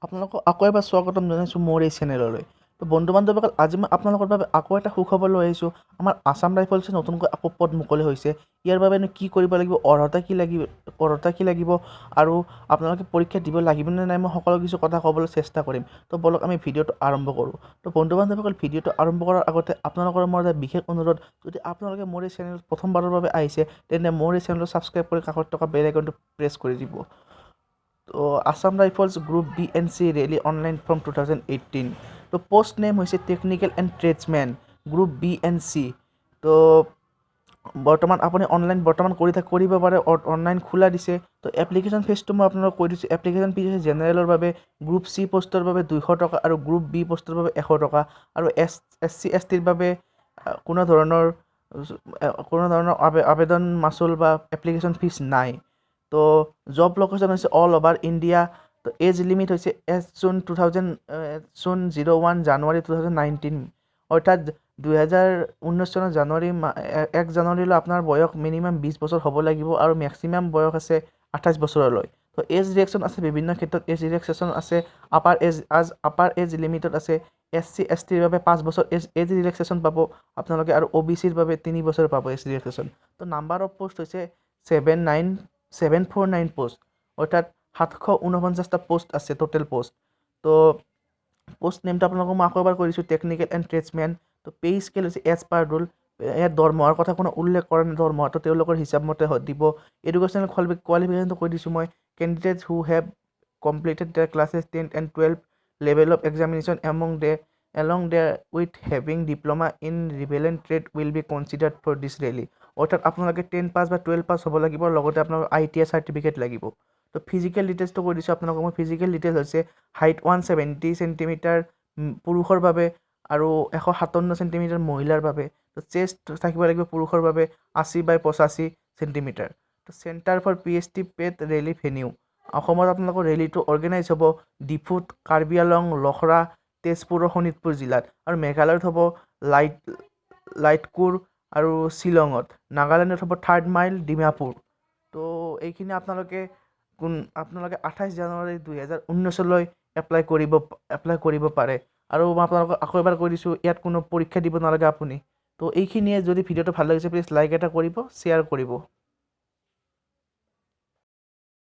আপোনালোকক আকৌ এবাৰ স্বাগতম জনাইছোঁ মোৰ এই চেনেললৈ। তো বন্ধু বান্ধৱীসকল, আজি মই আপোনালোকৰ বাবে আকৌ এটা সুখবৰ লৈ আহিছোঁ। আমাৰ আসাম ৰাইফলছে নতুনকৈ আকৌ পদ মুকলি হৈছে। ইয়াৰ বাবেনো কি কৰিব লাগিব, অৰ্হতা কি লাগিব আৰু আপোনালোকে পৰীক্ষা দিব লাগিবনে নাই, মই সকলো কিছু কথা ক'বলৈ চেষ্টা কৰিম। তো বলক আমি ভিডিঅ'টো আৰম্ভ কৰোঁ। তো বন্ধু বান্ধৱীসকল, ভিডিঅ'টো আৰম্ভ কৰাৰ আগতে আপোনালোকৰ মোৰ এটা বিশেষ অনুৰোধ, যদি আপোনালোকে মোৰ এই চেনেলত প্ৰথমবাৰৰ বাবে আহিছে, তেন্তে মোৰ এই চেনেলটো ছাবস্ক্ৰাইব কৰি কাষত থকা বেল আইকনটো প্ৰেছ কৰি দিব। তো Assam rifles group BNC rally online from 2018। তো পোষ্ট নেম হৈছে technical and tradesmen group BNC। তো বৰ্তমান আপুনি অনলাইন কৰিব পাৰে, অনলাইন খোলা দিছে। তো এপ্লিকেশ্যন ফিজটো মই আপোনালোকক কৈ দিছোঁ। এপ্লিকেশ্যন ফিজ হৈছে জেনেৰেলৰ বাবে, গ্ৰুপ C পোষ্টৰ বাবে 200 টকা আৰু গ্ৰুপ B পোষ্টৰ বাবে 100 টকা, আৰু SC STৰ বাবে কোনো ধৰণৰ আবেদন মাচুল বা এপ্লিকেশ্যন ফিজ নাই। তো জব লোকেশ্যন হৈছে অল অভাৰ ইণ্ডিয়া। তো এজ লিমিট হৈছে জুন 01 জানুৱাৰী 2019, অৰ্থাৎ 2019 চনৰ 1 জানুৱাৰীলৈ আপোনাৰ বয়স মিনিমাম 20 বছৰ হ'ব লাগিব আৰু মেক্সিমাম বয়স আছে 28 বছৰলৈ। তো এজ ৰিলেক্সন আছে, বিভিন্ন ক্ষেত্ৰত এজ ৰিলেক্সেশ্যন আছে। আপাৰ এজ লিমিটত আছে SC STৰ বাবে 5 বছৰ এজ ৰিলেক্সেশ্যন পাব আপোনালোকে, আৰু OBCৰ বাবে 3 বছৰ পাব এজ ৰিলেক্সেশ্যন। তো নাম্বাৰ অফ পোষ্ট হৈছে 749 পোষ্ট, অৰ্থাৎ 749টা পোষ্ট আছে টোটেল পোষ্ট। তো পোষ্ট নেমটো আপোনালোকক মই আকৌ এবাৰ কৈ দিছোঁ, টেকনিকেল এণ্ড ট্ৰেডছমেন। তো পে স্কেল হৈছে এজ পাৰ ৰুল। ইয়াত দৰমহাৰ কথা কোনো উল্লেখ কৰা নাই, দৰমহাটো তেওঁলোকৰ হিচাপ মতে দিব। এডুকেশ্যনেল কোৱালিফিকেশ্যনটো কৈ দিছোঁ মই, candidates who have completed their classes 10 and 12 level of examination along there with having diploma in relevant trade will be considered for this rally। অৰ্থাৎ আপোনালোকে 10 পাছ বা 12 পাছ হ'ব লাগিব, লগতে আপোনালোকৰ ITI চাৰ্টিফিকেট লাগিব। তো ফিজিকেল ডিটেইলছটো কৈ দিছোঁ আপোনালোকক মই। ফিজিকেল ডিটেইলছ হৈছে হাইট 170 চেণ্টিমিটাৰ পুৰুষৰ বাবে আৰু 157 চেণ্টিমিটাৰ মহিলাৰ বাবে। তো চেষ্ট থাকিব লাগিব পুৰুষৰ বাবে 80/85 চেণ্টিমিটাৰ। তো চেণ্টাৰ ফৰ PST পেড ৰেলী ভেনিউ, অসমত আপোনালোকৰ ৰেলীটো অৰ্গেনাইজ হ'ব ডিফুত, কাৰ্বি আংলং, লখৰা, তেজপুৰ আৰু শোণিতপুৰ জিলাত, আৰু মেঘালয়ত হ'ব লাইটকুৰ আৰু শ্বিলঙত, নাগালেণ্ডত হ'ব 3rd মাইল, ডিমাপুৰ। তো এইখিনি আপোনালোকে 28 জানুৱাৰী 2019লৈ এপ্লাই কৰিব পাৰে। আৰু মই আপোনালোকক আকৌ এবাৰ কৈ দিছোঁ, ইয়াত কোনো পৰীক্ষা দিব নালাগে আপুনি। তো এইখিনিয়ে। যদি ভিডিঅ'টো ভাল লাগিছে প্লিজ লাইক এটা কৰিব, শ্বেয়াৰ কৰিব।